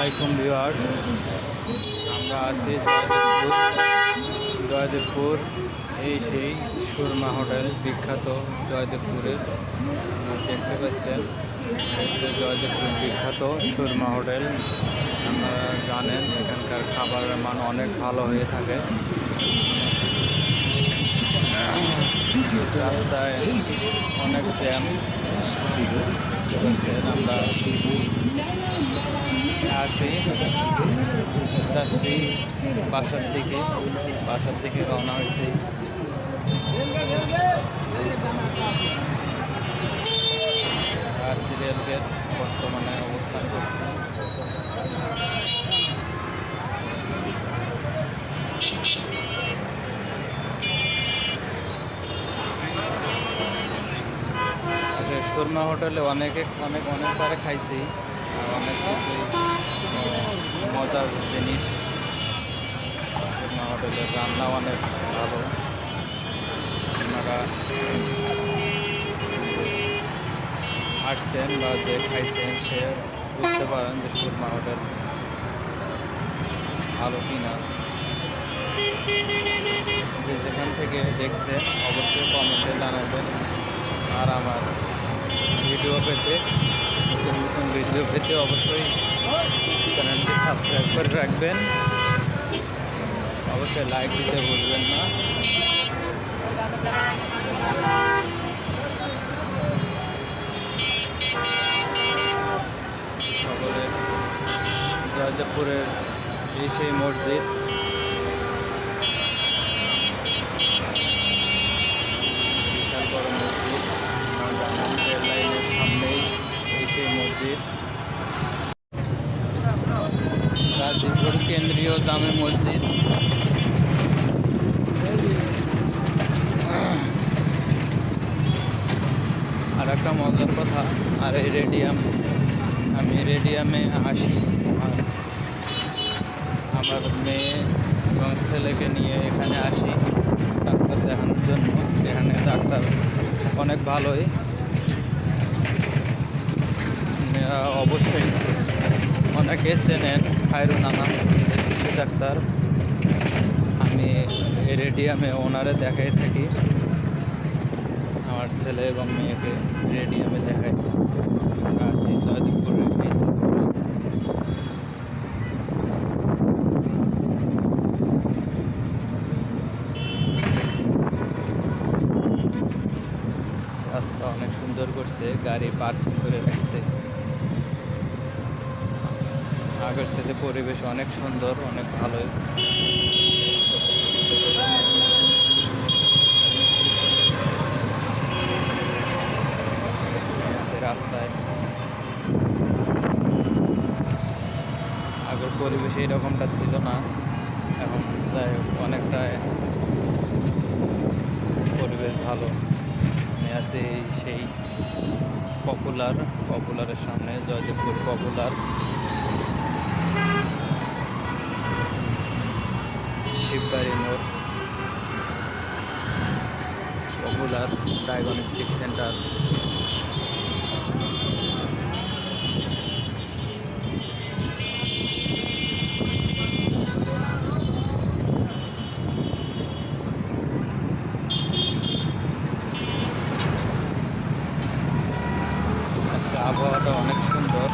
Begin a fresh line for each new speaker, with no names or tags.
আলাইকুম ভিউয়ার্স, আমরা আছি জয়দেবপুর। এই সেই সুরমা হোটেল, বিখ্যাত জয়দেবপুরের। দেখতে পাচ্ছেন জয়দেবপুর বিখ্যাত সুরমা হোটেল। আপনারা জানেন এখানকার খাবারের মান অনেক ভালো হয়ে থাকে। রাস্তায় অনেক জ্যাম দেখতে পাচ্ছেন। আমরা আসি যাচ্ছি বাসার দিকে রওনা হয়েছি। আর সিরিয়াল গেট বর্তমানে অবস্থান করছি। সুরমা হোটেলে অনেকবারে খাইছি, আর অনেক কিছুই মজার জিনিস। সুরমা হোটেলের রান্না অনেক ভালো। আপনারা আসছেন বা যে খাইছেন সে বুঝতে পারেন যে সুরমা হোটেল ভালো কিনা। যে যেখান থেকে দেখছেন অবশ্যই কমেন্টে জানাবেন। আর আমার ভিডিও পেতে নতুন ভিডিও পেতে অবশ্যই চ্যানেলটি সাবস্ক্রাইব করে রাখবেন। অবশ্যই লাইক দিতে ভুলবেন না। সকলে জয়দেবপুরের এই সেই মসজিদ, বিশাল বড় মসজিদ। রেল লাইনের সামনেই এই সেই মসজিদ, গাজীপুর কেন্দ্রীয় জামে মসজিদ। আর একটা মজার কথা, আর এই আমি রেডিয়ামে আসি আমার মেয়ে এবং ছেলেকে নিয়ে এখানে আসি ডাক্তার দেখানোর জন্য। এখানে ডাক্তার অনেক ভালোই, অবশ্যই অনেকে চেনেন খায়রুন আনাম ডাক্তার। আমি রেডিয়ামে ওনারে দেখাই থাকি, আমার ছেলে এবং মেয়েকে রেডিয়ামে দেখাই। আছি জয়দেবপুরের এই চত্বরে। রাস্তা অনেক সুন্দর করছে, গাড়ি পার্কিং করে রাখছে। আগের সাথে পরিবেশ অনেক সুন্দর, অনেক ভালো। রাস্তায় আগের পরিবেশ এইরকমটা ছিল না, এখন যাই হোক অনেকটা পরিবেশ ভালো। আমি আছি সেই পপুলারের সামনে, জয়দেবপুর পপুলার। শিববাড়ি মোড়, পপুলার ডায়াগনস্টিক সেন্টার। আজকে আবহাওয়াটা অনেক সুন্দর।